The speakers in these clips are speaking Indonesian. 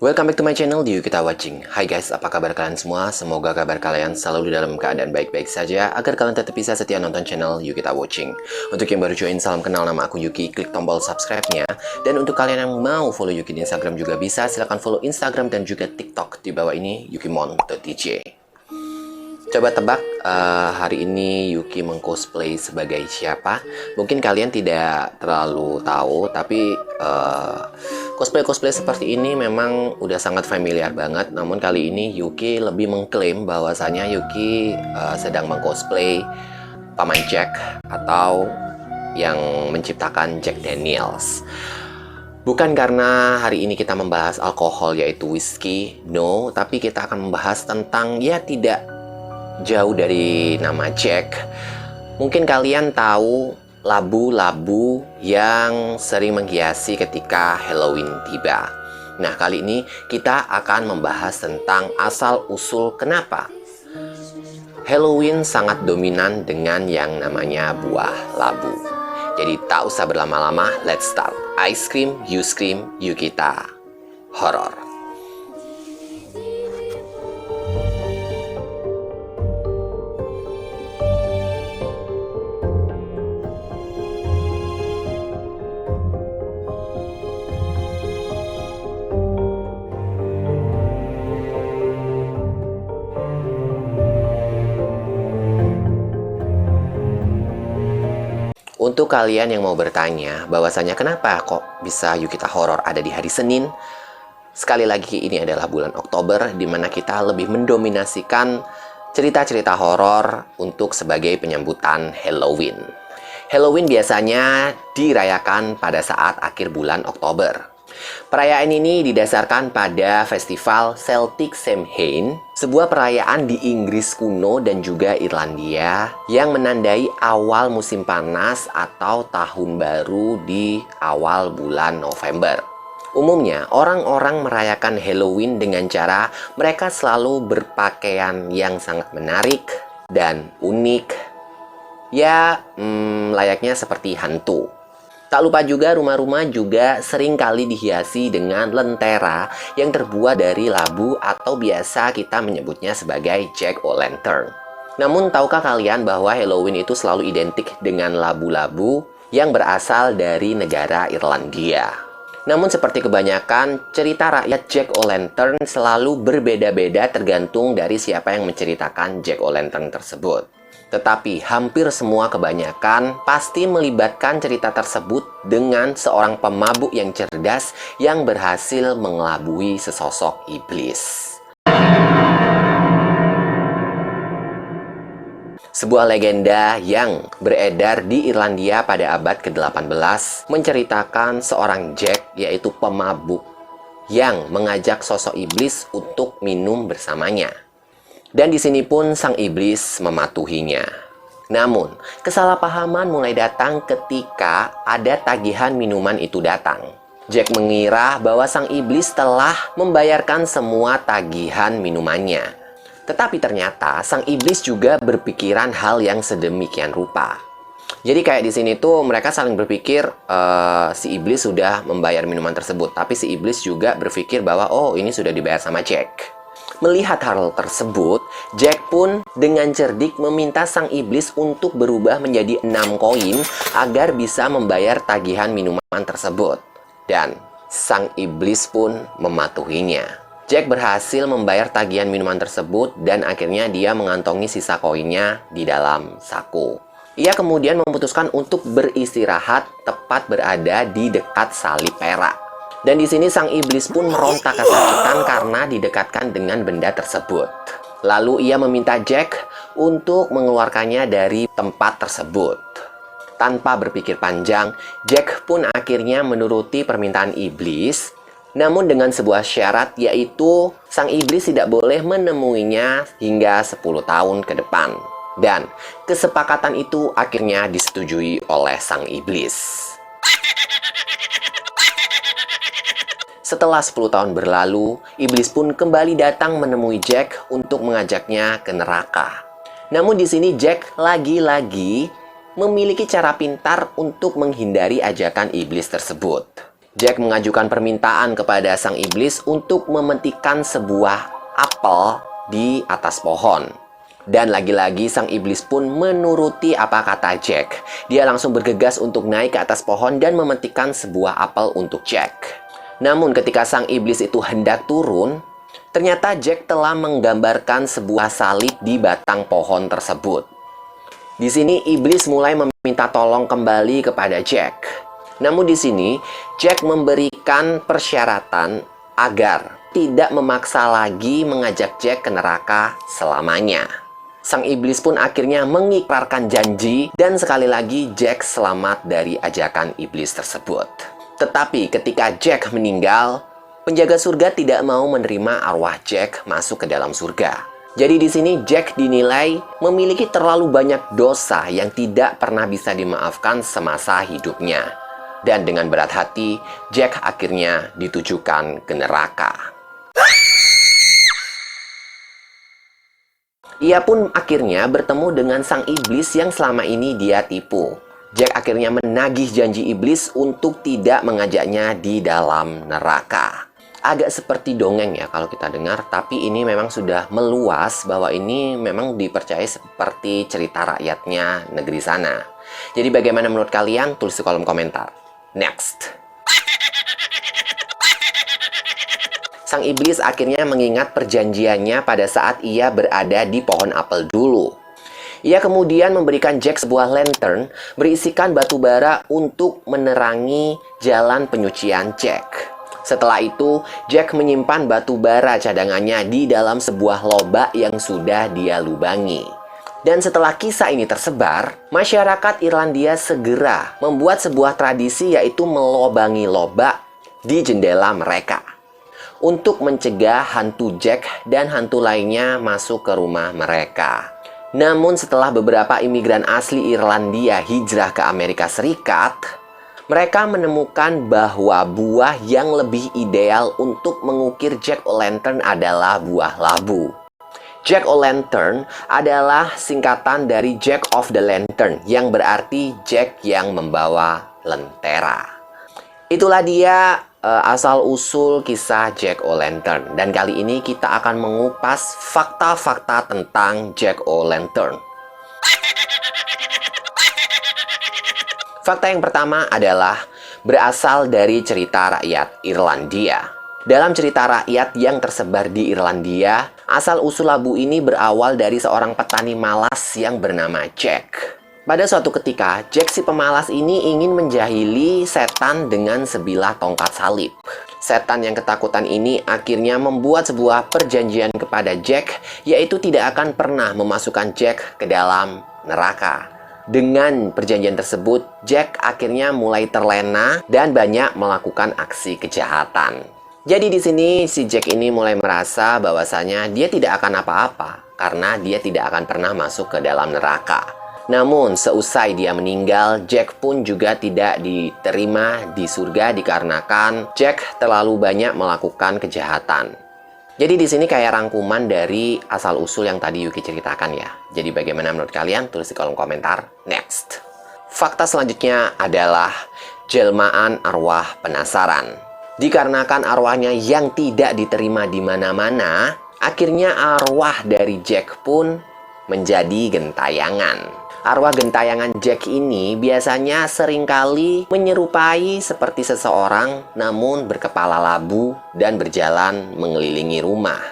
Welcome back to my channel di Yukita Watching. Hai guys, apa kabar kalian semua? Semoga kabar kalian selalu dalam keadaan baik-baik saja agar kalian tetap bisa setia nonton channel Yukita Watching. Untuk yang baru join, salam kenal, nama aku Yuki, klik tombol subscribe-nya. Dan untuk kalian yang mau follow Yuki di Instagram juga bisa, silahkan follow Instagram dan juga TikTok di bawah ini, yukimon.dj. Coba tebak hari ini Yuki mengcosplay sebagai siapa? Mungkin kalian tidak terlalu tahu, tapi cosplay-cosplay seperti ini memang udah sangat familiar banget. Namun kali ini Yuki lebih mengklaim bahwasanya Yuki sedang mengcosplay Paman Jack atau yang menciptakan Jack Daniels. Bukan karena hari ini kita membahas alkohol yaitu whisky, no, tapi kita akan membahas tentang tidak jauh dari nama Jack. Mungkin kalian tahu labu-labu yang sering menghiasi ketika Halloween tiba. Nah, kali ini kita akan membahas tentang asal-usul kenapa Halloween sangat dominan dengan yang namanya buah labu. Jadi tak usah berlama-lama, let's start. I scream, you scream, Yukita Horror. Untuk kalian yang mau bertanya bahwasanya kenapa kok bisa Yukita Horror ada di hari Senin, sekali lagi ini adalah bulan Oktober di mana kita lebih mendominasikan cerita-cerita horor untuk sebagai penyambutan Halloween. Halloween biasanya dirayakan pada saat akhir bulan Oktober. Perayaan ini didasarkan pada festival Celtic Samhain, sebuah perayaan di Inggris kuno dan juga Irlandia yang menandai awal musim panas atau tahun baru di awal bulan November. Umumnya, orang-orang merayakan Halloween dengan cara mereka selalu berpakaian yang sangat menarik dan unik, layaknya seperti hantu. Tak lupa juga rumah-rumah juga sering kali dihiasi dengan lentera yang terbuat dari labu atau biasa kita menyebutnya sebagai Jack-o'-lantern. Namun tahukah kalian bahwa Halloween itu selalu identik dengan labu-labu yang berasal dari negara Irlandia? Namun seperti kebanyakan cerita rakyat Jack-o'-lantern selalu berbeda-beda tergantung dari siapa yang menceritakan Jack-o'-lantern tersebut. Tetapi hampir semua kebanyakan pasti melibatkan cerita tersebut dengan seorang pemabuk yang cerdas yang berhasil mengelabui sesosok iblis. Sebuah legenda yang beredar di Irlandia pada abad ke-18 menceritakan seorang Jack, yaitu pemabuk, yang mengajak sosok iblis untuk minum bersamanya. Dan di sini pun sang iblis mematuhinya. Namun, kesalahpahaman mulai datang ketika ada tagihan minuman itu datang. Jack mengira bahwa sang iblis telah membayarkan semua tagihan minumannya. Tetapi ternyata sang iblis juga berpikiran hal yang sedemikian rupa. Jadi kayak di sini tuh mereka saling berpikir si iblis sudah membayar minuman tersebut, tapi si iblis juga berpikir bahwa oh ini sudah dibayar sama Jack. Melihat hal tersebut, Jack pun dengan cerdik meminta sang iblis untuk berubah menjadi 6 koin agar bisa membayar tagihan minuman tersebut. Dan sang iblis pun mematuhinya. Jack berhasil membayar tagihan minuman tersebut dan akhirnya dia mengantongi sisa koinnya di dalam saku. Ia kemudian memutuskan untuk beristirahat tepat berada di dekat salib perak. Dan di sini sang iblis pun meronta kesakitan karena didekatkan dengan benda tersebut. Lalu ia meminta Jack untuk mengeluarkannya dari tempat tersebut. Tanpa berpikir panjang, Jack pun akhirnya menuruti permintaan iblis. Namun dengan sebuah syarat, yaitu sang iblis tidak boleh menemuinya hingga 10 tahun ke depan. Dan kesepakatan itu akhirnya disetujui oleh sang iblis. Setelah 10 tahun berlalu, iblis pun kembali datang menemui Jack untuk mengajaknya ke neraka. Namun di sini Jack lagi-lagi memiliki cara pintar untuk menghindari ajakan iblis tersebut. Jack mengajukan permintaan kepada sang iblis untuk memetikan sebuah apel di atas pohon. Dan lagi-lagi sang iblis pun menuruti apa kata Jack. Dia langsung bergegas untuk naik ke atas pohon dan memetikan sebuah apel untuk Jack. Namun ketika sang iblis itu hendak turun, ternyata Jack telah menggambarkan sebuah salib di batang pohon tersebut. Di sini iblis mulai meminta tolong kembali kepada Jack. Namun di sini Jack memberikan persyaratan agar tidak memaksa lagi mengajak Jack ke neraka selamanya. Sang iblis pun akhirnya mengikrarkan janji dan sekali lagi Jack selamat dari ajakan iblis tersebut. Tetapi ketika Jack meninggal, penjaga surga tidak mau menerima arwah Jack masuk ke dalam surga. Jadi di sini Jack dinilai memiliki terlalu banyak dosa yang tidak pernah bisa dimaafkan semasa hidupnya. Dan dengan berat hati, Jack akhirnya ditujukan ke neraka. Ia pun akhirnya bertemu dengan sang iblis yang selama ini dia tipu. Jack akhirnya menagih janji iblis untuk tidak mengajaknya di dalam neraka. Agak seperti dongeng ya kalau kita dengar, tapi ini memang sudah meluas bahwa ini memang dipercaya seperti cerita rakyatnya negeri sana. Jadi bagaimana menurut kalian? Tulis di kolom komentar. Next. Sang iblis akhirnya mengingat perjanjiannya pada saat ia berada di pohon apel dulu. Ia kemudian memberikan Jack sebuah lantern berisikan batu bara untuk menerangi jalan penyucian Jack. Setelah itu, Jack menyimpan batu bara cadangannya di dalam sebuah lobak yang sudah dia lubangi. Dan setelah kisah ini tersebar, masyarakat Irlandia segera membuat sebuah tradisi yaitu melobangi lobak di jendela mereka untuk mencegah hantu Jack dan hantu lainnya masuk ke rumah mereka. Namun setelah beberapa imigran asli Irlandia hijrah ke Amerika Serikat, mereka menemukan bahwa buah yang lebih ideal untuk mengukir Jack-o'-lantern adalah buah labu. Jack-o'-lantern adalah singkatan dari Jack of the Lantern, yang berarti Jack yang membawa lentera. Itulah dia asal-usul kisah Jack-o'-lantern. Dan kali ini kita akan mengupas fakta-fakta tentang Jack-o'-lantern. Fakta yang pertama adalah berasal dari cerita rakyat Irlandia. Dalam cerita rakyat yang tersebar di Irlandia, asal-usul labu ini berawal dari seorang petani malas yang bernama Jack. Pada suatu ketika, Jack si pemalas ini ingin menjahili setan dengan sebilah tongkat salib. Setan yang ketakutan ini akhirnya membuat sebuah perjanjian kepada Jack, yaitu tidak akan pernah memasukkan Jack ke dalam neraka. Dengan perjanjian tersebut, Jack akhirnya mulai terlena dan banyak melakukan aksi kejahatan. Jadi di sini si Jack ini mulai merasa bahwasanya dia tidak akan apa-apa karena dia tidak akan pernah masuk ke dalam neraka. Namun seusai dia meninggal, Jack pun juga tidak diterima di surga dikarenakan Jack terlalu banyak melakukan kejahatan. Jadi di sini kayak rangkuman dari asal-usul yang tadi Yuki ceritakan ya. Jadi bagaimana menurut kalian? Tulis di kolom komentar. Next. Fakta selanjutnya adalah jelmaan arwah penasaran. Dikarenakan arwahnya yang tidak diterima di mana-mana, akhirnya arwah dari Jack pun menjadi gentayangan. Arwah gentayangan Jack ini biasanya seringkali menyerupai seperti seseorang namun berkepala labu dan berjalan mengelilingi rumah.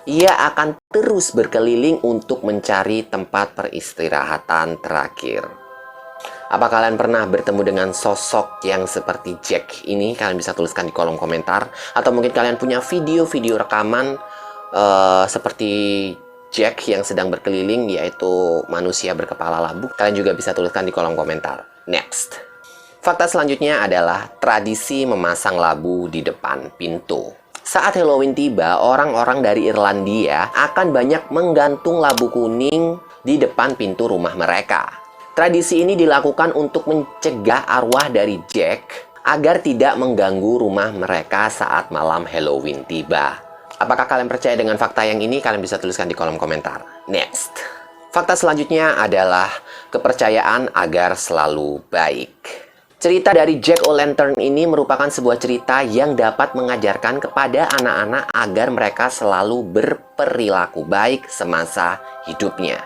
Ia akan terus berkeliling untuk mencari tempat peristirahatan terakhir. Apa kalian pernah bertemu dengan sosok yang seperti Jack ini? Kalian bisa tuliskan di kolom komentar. Atau mungkin kalian punya video-video rekaman seperti Jack yang sedang berkeliling, yaitu manusia berkepala labu. Kalian juga bisa tuliskan di kolom komentar. Next. Fakta selanjutnya adalah tradisi memasang labu di depan pintu. Saat Halloween tiba, orang-orang dari Irlandia akan banyak menggantung labu kuning di depan pintu rumah mereka. Tradisi ini dilakukan untuk mencegah arwah dari Jack agar tidak mengganggu rumah mereka saat malam Halloween tiba. Apakah kalian percaya dengan fakta yang ini? Kalian bisa tuliskan di kolom komentar. Next. Fakta selanjutnya adalah kepercayaan agar selalu baik. Cerita dari Jack O'Lantern ini merupakan sebuah cerita yang dapat mengajarkan kepada anak-anak agar mereka selalu berperilaku baik semasa hidupnya.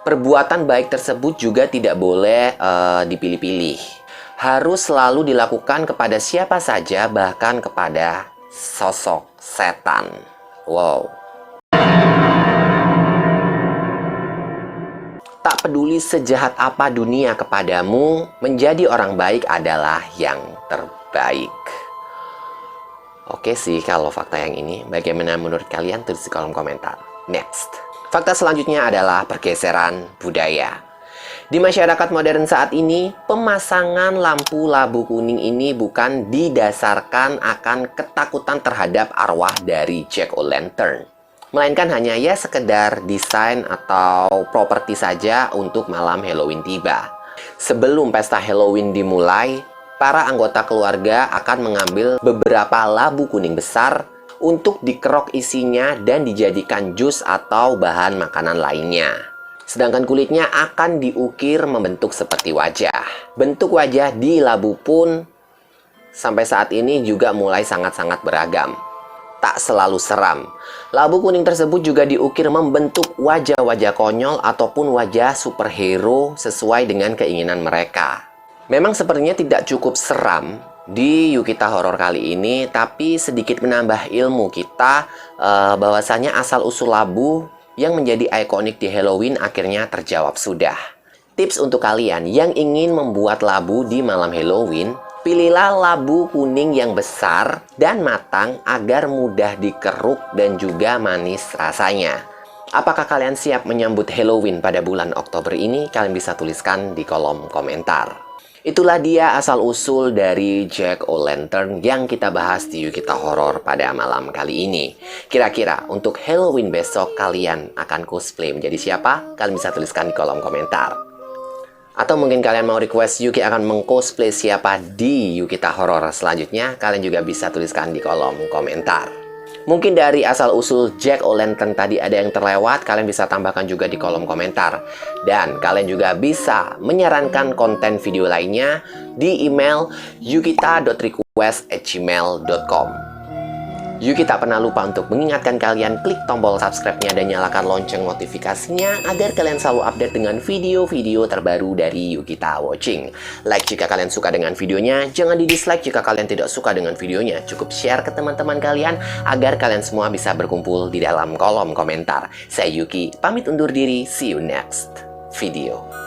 Perbuatan baik tersebut juga tidak boleh dipilih-pilih. Harus selalu dilakukan kepada siapa saja, bahkan kepada sosok setan. Wow. Tak peduli sejahat apa dunia kepadamu, menjadi orang baik adalah yang terbaik. Oke sih kalau fakta yang ini. Bagaimana menurut kalian? Tulis di kolom komentar. Next. Fakta selanjutnya adalah pergeseran budaya. Di masyarakat modern saat ini, pemasangan lampu labu kuning ini bukan didasarkan akan ketakutan terhadap arwah dari Jack O'Lantern, melainkan hanya ya sekedar desain atau properti saja untuk malam Halloween tiba. Sebelum pesta Halloween dimulai, para anggota keluarga akan mengambil beberapa labu kuning besar untuk dikerok isinya dan dijadikan jus atau bahan makanan lainnya. Sedangkan kulitnya akan diukir membentuk seperti wajah. Bentuk wajah di labu pun sampai saat ini juga mulai sangat-sangat beragam. Tak selalu seram. Labu kuning tersebut juga diukir membentuk wajah-wajah konyol ataupun wajah superhero sesuai dengan keinginan mereka. Memang sepertinya tidak cukup seram di Yukita Horor kali ini, tapi sedikit menambah ilmu kita bahwasanya asal-usul labu yang menjadi ikonik di Halloween akhirnya terjawab sudah. Tips untuk kalian yang ingin membuat labu di malam Halloween, pilihlah labu kuning yang besar dan matang agar mudah dikeruk dan juga manis rasanya. Apakah kalian siap menyambut Halloween pada bulan Oktober ini? Kalian bisa tuliskan di kolom komentar. Itulah dia asal-usul dari Jack O'Lantern yang kita bahas di Yukita Horor pada malam kali ini. Kira-kira untuk Halloween besok kalian akan cosplay menjadi siapa? Kalian bisa tuliskan di kolom komentar. Atau mungkin kalian mau request Yuki akan mengcosplay siapa di Yukita Horor selanjutnya? Kalian juga bisa tuliskan di kolom komentar. Mungkin dari asal-usul Jack O'Lantern tadi ada yang terlewat, kalian bisa tambahkan juga di kolom komentar. Dan kalian juga bisa menyarankan konten video lainnya di email yukita.request@gmail.com. Yuki tak pernah lupa untuk mengingatkan kalian klik tombol subscribe-nya dan nyalakan lonceng notifikasinya agar kalian selalu update dengan video-video terbaru dari Yukita Watching. Like jika kalian suka dengan videonya, jangan di-dislike jika kalian tidak suka dengan videonya. Cukup share ke teman-teman kalian agar kalian semua bisa berkumpul di dalam kolom komentar. Saya Yuki, pamit undur diri, see you next video.